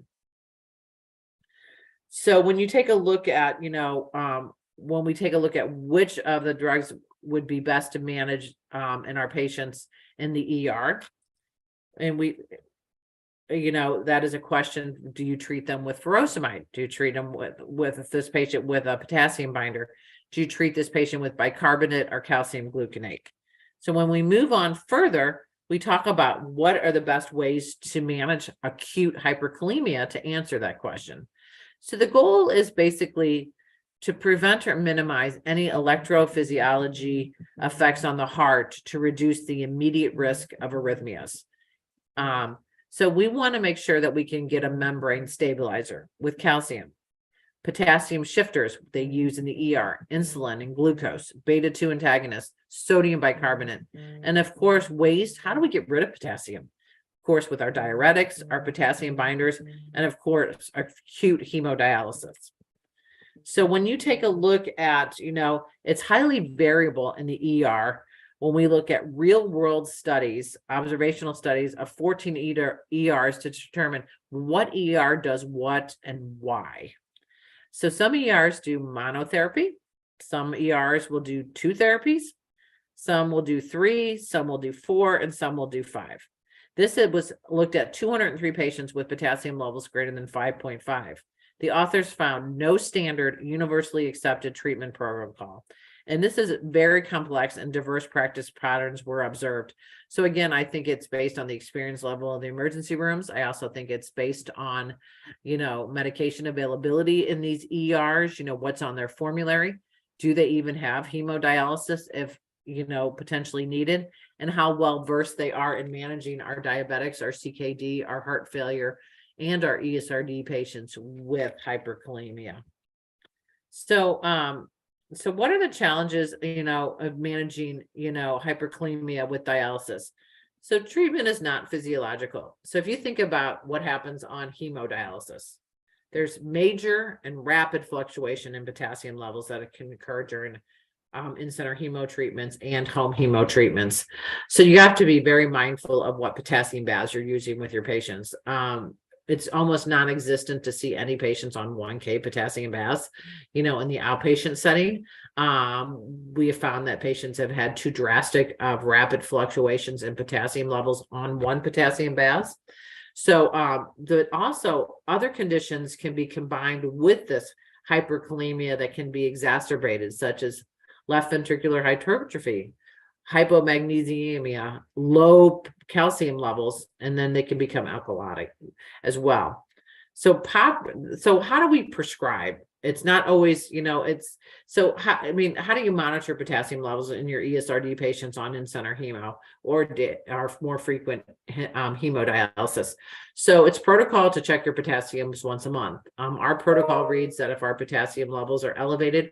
So when you take a look at, when we take a look at which of the drugs would be best to manage in our patients in the ER, and that is a question. Do you treat them with furosemide? Do you treat them with this patient with a potassium binder? Do you treat this patient with bicarbonate or calcium gluconate? So when we move on further, we talk about what are the best ways to manage acute hyperkalemia to answer that question. So the goal is basically to prevent or minimize any electrophysiology effects on the heart to reduce the immediate risk of arrhythmias. So we want to make sure that we can get a membrane stabilizer with calcium, potassium shifters they use in the ER, insulin and glucose, beta-2 antagonists, sodium bicarbonate, and of course, ways. How do we get rid of potassium? Of course, with our diuretics, our potassium binders, and of course, acute hemodialysis. So when you take a look at, it's highly variable in the ER. When we look at real world studies, observational studies of 14 ERs to determine what ER does what and why. So some ERs do monotherapy. Some ERs will do 2 therapies. Some will do 3, some will do 4, and some will do 5. This was looked at 203 patients with potassium levels greater than 5.5. The authors found no standard universally accepted treatment protocol. And this is very complex and diverse practice patterns were observed. So again, I think it's based on the experience level of the emergency rooms. I also think it's based on, medication availability in these ERs, what's on their formulary. Do they even have hemodialysis if, potentially needed, and how well versed they are in managing our diabetics, our CKD, our heart failure, and our ESRD patients with hyperkalemia. So what are the challenges, of managing, hyperkalemia with dialysis? So treatment is not physiological. So if you think about what happens on hemodialysis, there's major and rapid fluctuation in potassium levels that can occur during in-center hemo treatments and home hemo treatments. So you have to be very mindful of what potassium baths you're using with your patients. It's almost non-existent to see any patients on 1K potassium baths, in the outpatient setting. We have found that patients have had too drastic of rapid fluctuations in potassium levels on 1 potassium bath. So also other conditions can be combined with this hyperkalemia that can be exacerbated, such as left ventricular hypertrophy, hypomagnesemia, low calcium levels, and then they can become alkalotic as well. So how do we prescribe? It's not always, how do you monitor potassium levels in your ESRD patients on in-center hemo or more frequent hemodialysis? So it's protocol to check your potassiums once a month. Our protocol reads that if our potassium levels are elevated,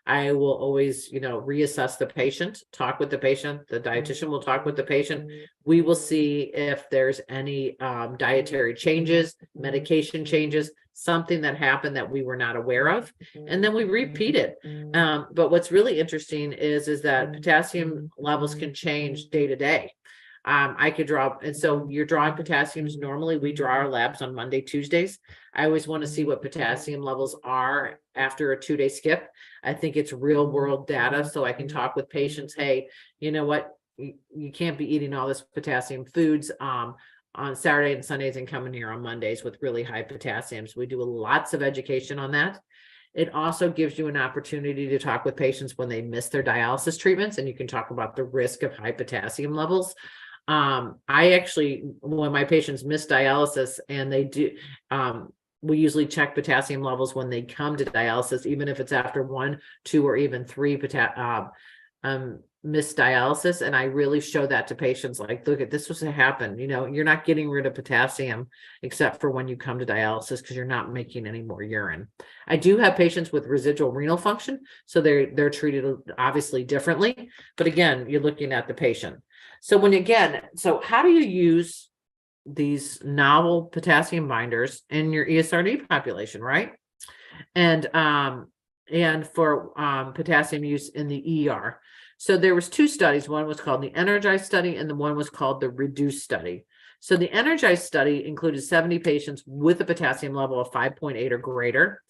I will always, reassess the patient, talk with the patient. The dietitian will talk with the patient. We will see if there's any dietary changes, medication changes, something that happened that we were not aware of, and then we repeat it. But what's really interesting is that potassium levels can change day to day. I could draw, and so you're drawing potassiums. Normally we draw our labs on Monday, Tuesdays. I always want to see what potassium levels are after a 2-day skip. I think it's real world data. So I can talk with patients. Hey, you know what? You can't be eating all this potassium foods on Saturday and Sundays and coming here on Mondays with really high potassiums. We do lots of education on that. It also gives you an opportunity to talk with patients when they miss their dialysis treatments, and you can talk about the risk of high potassium levels. I actually, when my patients miss dialysis and they do, we usually check potassium levels when they come to dialysis, even if it's after 1, 2, or even 3 missed dialysis. And I really show that to patients, like, look at this was to happen. You're not getting rid of potassium except for when you come to dialysis, because you're not making any more urine. I do have patients with residual renal function, so they're treated obviously differently. But again, you're looking at the patient. So how do you use these novel potassium binders in your ESRD population, right? And for potassium use in the ER. So there was 2 studies. One was called the Energized study, and the one was called the Reduced study. So the Energized study included 70 patients with a potassium level of 5.8 or greater,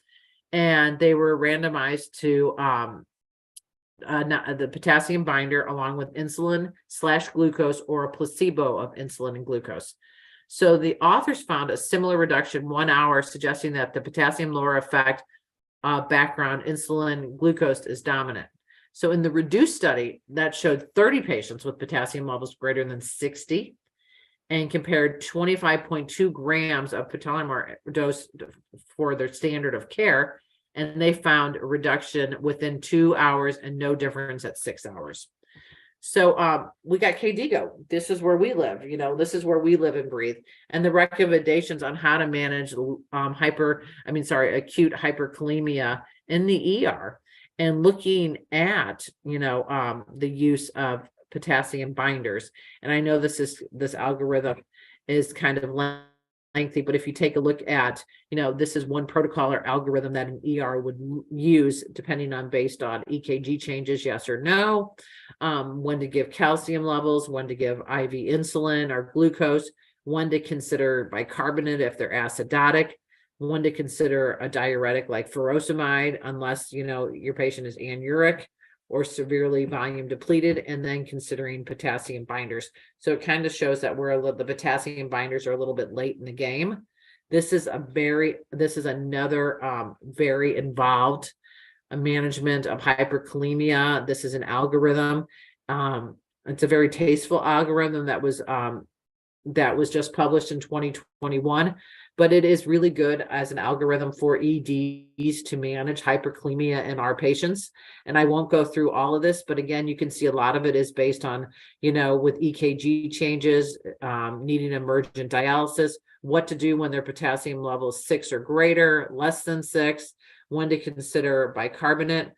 and they were randomized to the potassium binder along with insulin/glucose or a placebo of insulin and glucose. So the authors found a similar reduction 1 hour, suggesting that the potassium lower effect background insulin glucose is dominant. So in the Reduced study, that showed 30 patients with potassium levels greater than 60 and compared 25.2 grams of potassium dose for their standard of care. And they found a reduction within 2 hours and no difference at 6 hours. So we got KDGO. This is where we live. This is where we live and breathe. And the recommendations on how to manage acute hyperkalemia in the ER, and looking at the use of potassium binders. And I know this algorithm is kind of lengthy, but if you take a look at, this is one protocol or algorithm that an ER would use based on EKG changes, yes or no, when to give calcium levels, when to give IV insulin or glucose, when to consider bicarbonate if they're acidotic, when to consider a diuretic like furosemide, unless, your patient is anuric or severely volume depleted, and then considering potassium binders. So it kind of shows that the potassium binders are a little bit late in the game. This is another very involved management of hyperkalemia. This is an algorithm. It's a very tasteful algorithm that was just published in 2021, but it is really good as an algorithm for EDs to manage hyperkalemia in our patients. And I won't go through all of this, but again, you can see a lot of it is based on, with EKG changes, needing emergent dialysis, what to do when their potassium level is 6 or greater, less than 6, when to consider bicarbonate.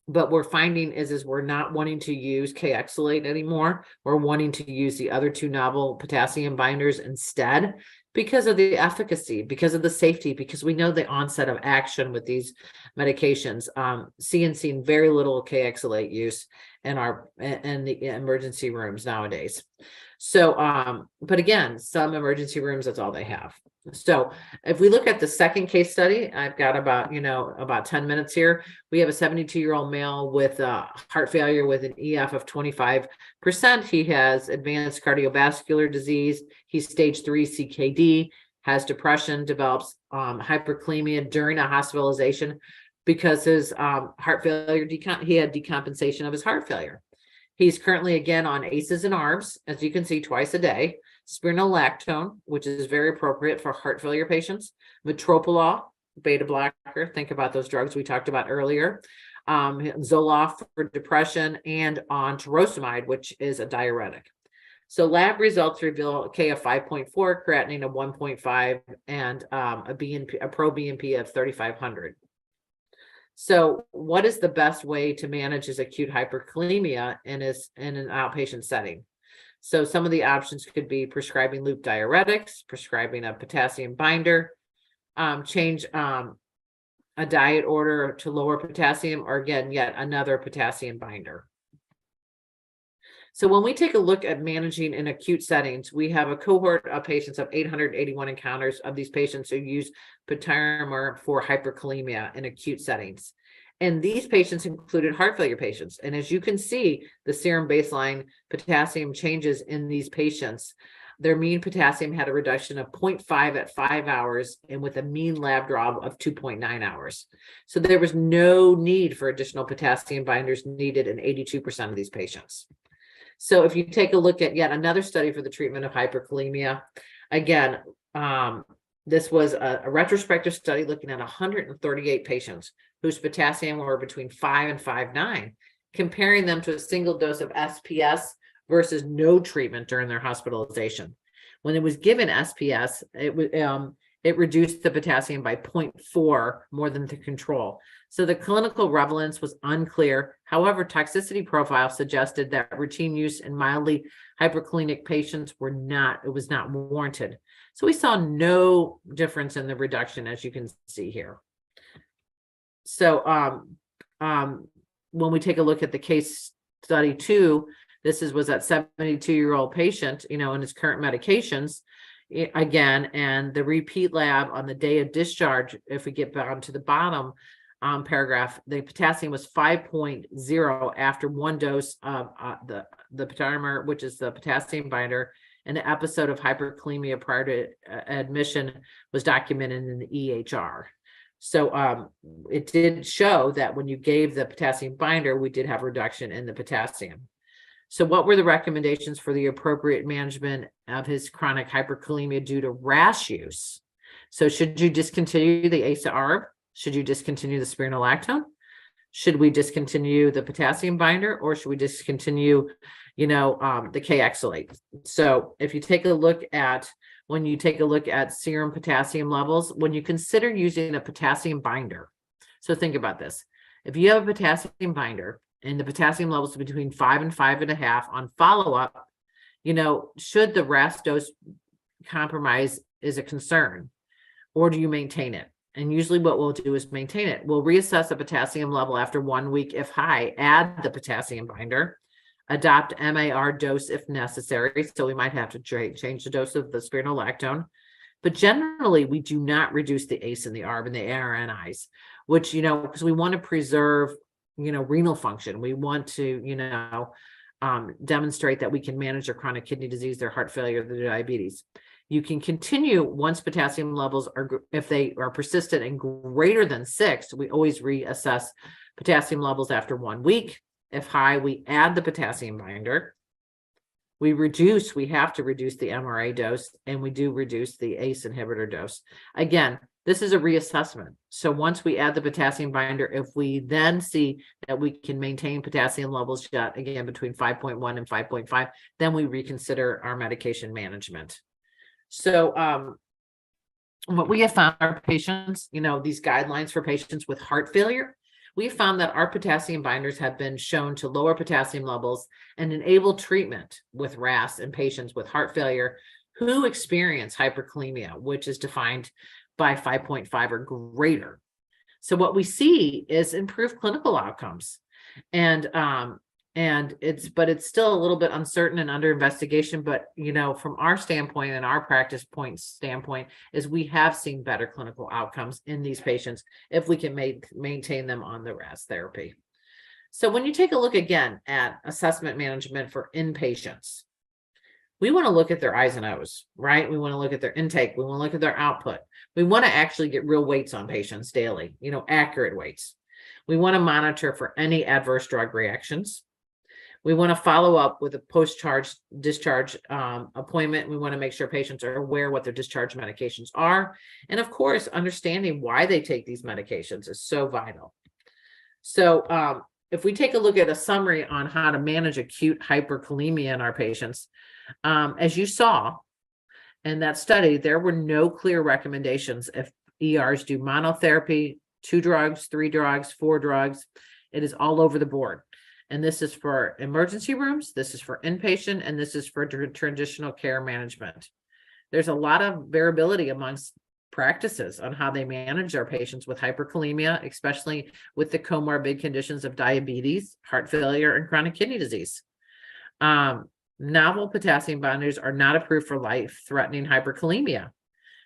But we're finding is we're not wanting to use K-Exolate anymore. We're wanting to use the other 2 novel potassium binders instead, because of the efficacy, because of the safety, because we know the onset of action with these medications. Seeing very little K-Exolate use in the emergency rooms nowadays. So, but again, some emergency rooms, that's all they have. So if we look at the second case study, I've got about 10 minutes here. We have a 72-year-old male with heart failure with an EF of 25%. He has advanced cardiovascular disease. He's stage 3 CKD, has depression, develops hyperkalemia during a hospitalization because his heart failure, he had decompensation of his heart failure. He's currently again on ACEs and ARBs, as you can see, twice a day. Spironolactone, which is very appropriate for heart failure patients. Metoprolol, beta blocker. Think about those drugs we talked about earlier. Zoloft for depression, and on furosemide, which is a diuretic. So lab results reveal K of 5.4, creatinine of 1.5, and a pro BNP of 3,500. So what is the best way to manage his acute hyperkalemia in an outpatient setting? So some of the options could be prescribing loop diuretics, prescribing a potassium binder, change a diet order to lower potassium, or again, yet another potassium binder. So when we take a look at managing in acute settings, we have a cohort of patients of 881 encounters of these patients who use potassium for hyperkalemia in acute settings. And these patients included heart failure patients. And as you can see, the serum baseline potassium changes in these patients. Their mean potassium had a reduction of 0.5 at 5 hours, and with a mean lab draw of 2.9 hours. So there was no need for additional potassium binders needed in 82% of these patients. So if you take a look at yet another study for the treatment of hyperkalemia, again, This was a retrospective study looking at 138 patients whose potassium were between 5 and 5.9, comparing them to a single dose of SPS versus no treatment during their hospitalization. When it was given SPS, it reduced the potassium by 0.4 more than the control. So the clinical relevance was unclear. However, toxicity profile suggested that routine use in mildly hyperkalemic patients was not warranted. So we saw no difference in the reduction, as you can see here. So when we take a look at the case study 2, this was that 72-year-old patient, and his current medications again, and the repeat lab on the day of discharge. If we get down to the bottom paragraph, the potassium was 5.0 after one dose of the Potassium, which is the potassium binder, and the episode of hyperkalemia prior to admission was documented in the EHR. So it did show that when you gave the potassium binder, we did have reduction in the potassium. So what were the recommendations for the appropriate management of his chronic hyperkalemia due to rash use? So should you discontinue the ACE ARB? Should you discontinue the spironolactone? Should we discontinue the potassium binder, or should we discontinue, the K-exolate? So if you take a look at, when you take a look at serum potassium levels, when you consider using a potassium binder, so think about this. If you have a potassium binder and the potassium levels between 5 and 5.5 on follow-up, should the RAS dose compromise is a concern, or do you maintain it? And usually what we'll do is maintain it. We'll reassess the potassium level after 1 week. If high, add the potassium binder, adopt MAR dose if necessary. So we might have to change the dose of the spironolactone. But generally, we do not reduce the ACE and the ARB and the ARNIs, which, because we want to preserve renal function. We want to, demonstrate that we can manage their chronic kidney disease, their heart failure, their diabetes. You can continue once potassium levels if they are persistent and greater than 6, we always reassess potassium levels after 1 week. If high, we add the potassium binder. We have to reduce the MRA dose, and we do reduce the ACE inhibitor dose. Again, this is a reassessment. So once we add the potassium binder, if we then see that we can maintain potassium levels again between 5.1 and 5.5, then we reconsider our medication management. So what we have found our patients, these guidelines for patients with heart failure, we found that our potassium binders have been shown to lower potassium levels and enable treatment with RAS in patients with heart failure who experience hyperkalemia, which is defined by 5.5 or greater. So what we see is improved clinical outcomes, and it's still a little bit uncertain and under investigation. But from our standpoint and our practice point standpoint, is we have seen better clinical outcomes in these patients if we can maintain them on the RAS therapy. So when you take a look again at assessment management for inpatients, we want to look at their I's and O's, right? We want to look at their intake. We want to look at their output. We want to actually get real weights on patients daily, accurate weights. We want to monitor for any adverse drug reactions. We want to follow up with a post-discharge appointment. We want to make sure patients are aware what their discharge medications are. And of course, understanding why they take these medications is so vital. So if we take a look at a summary on how to manage acute hyperkalemia in our patients, as you saw in that study, there were no clear recommendations if ERs do monotherapy, 2 drugs, 3 drugs, 4 drugs. It is all over the board. And this is for emergency rooms, this is for inpatient, and this is for traditional care management. There's a lot of variability amongst practices on how they manage their patients with hyperkalemia, especially with the comorbid conditions of diabetes, heart failure, and chronic kidney disease. Novel potassium binders are not approved for life-threatening hyperkalemia.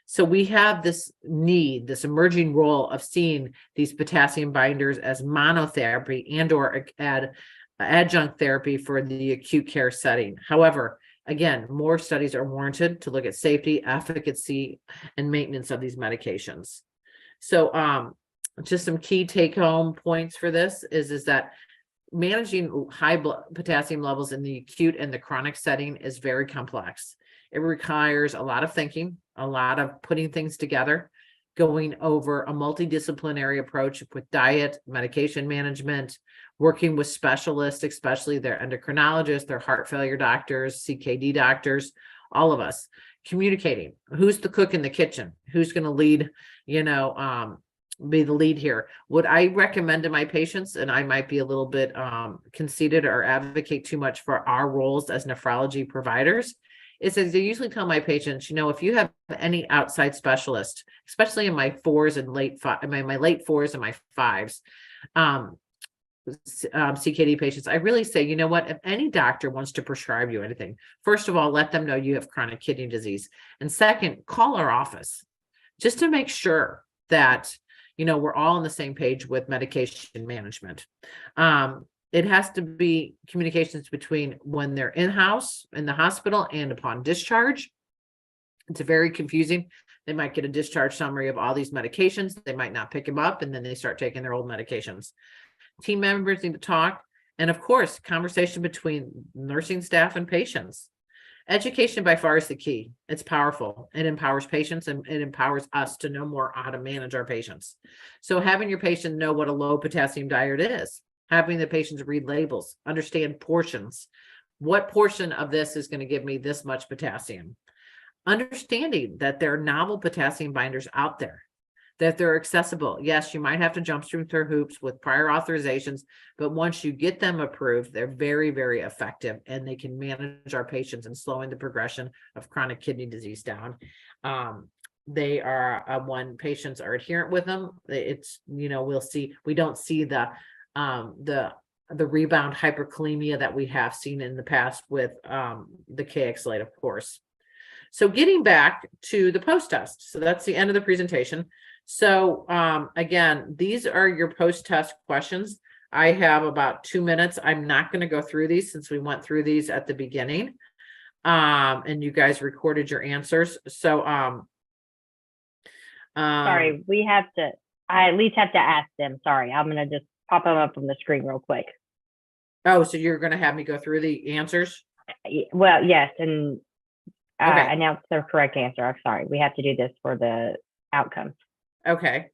So we have this emerging role of seeing these potassium binders as monotherapy and or adjunct therapy for the acute care setting. However, again, more studies are warranted to look at safety, efficacy, and maintenance of these medications. So just some key take-home points for this is that managing high potassium levels in the acute and the chronic setting is very complex. It requires a lot of thinking, a lot of putting things together, going over a multidisciplinary approach with diet, medication management, working with specialists, especially their endocrinologists, their heart failure doctors, CKD doctors, all of us communicating. Who's the cook in the kitchen? Who's going to lead, be the lead here? Would I recommend to my patients, and I might be a little bit conceited or advocate too much for our roles as nephrology providers, is as I usually tell my patients, if you have any outside specialist, especially in my fours and my late fours and my fives, CKD patients, I really say, you know what, if any doctor wants to prescribe you anything, first of all, let them know you have chronic kidney disease. And second, call our office just to make sure that, we're all on the same page with medication management. It has to be communications between when they're in-house in the hospital and upon discharge. It's very confusing. They might get a discharge summary of all these medications. They might not pick them up, and then they start taking their old medications. Team members need to talk. And of course, conversation between nursing staff and patients. Education by far is the key. It's powerful. It empowers patients, and it empowers us to know more how to manage our patients. So having your patient know what a low potassium diet is, having the patients read labels, understand portions. What portion of this is going to give me this much potassium? Understanding that there are novel potassium binders out there, that they're accessible. Yes, you might have to jump through hoops with prior authorizations, but once you get them approved, they're very, very effective, and they can manage our patients and slowing the progression of chronic kidney disease down. They are, when patients are adherent with them, it's, we don't see the rebound hyperkalemia that we have seen in the past with the KX-late, of course. So getting back to the post-test. So that's the end of the presentation. So again, these are your post-test questions. I have about 2 minutes. I'm not going to go through these since we went through these at the beginning. And you guys recorded your answers. So sorry, I at least have to ask them. Sorry, I'm going to just pop them up on the screen real quick. Oh, so you're going to have me go through the answers? Well, yes, and Okay. announce the correct answer. I'm sorry. We have to do this for the outcomes. Okay.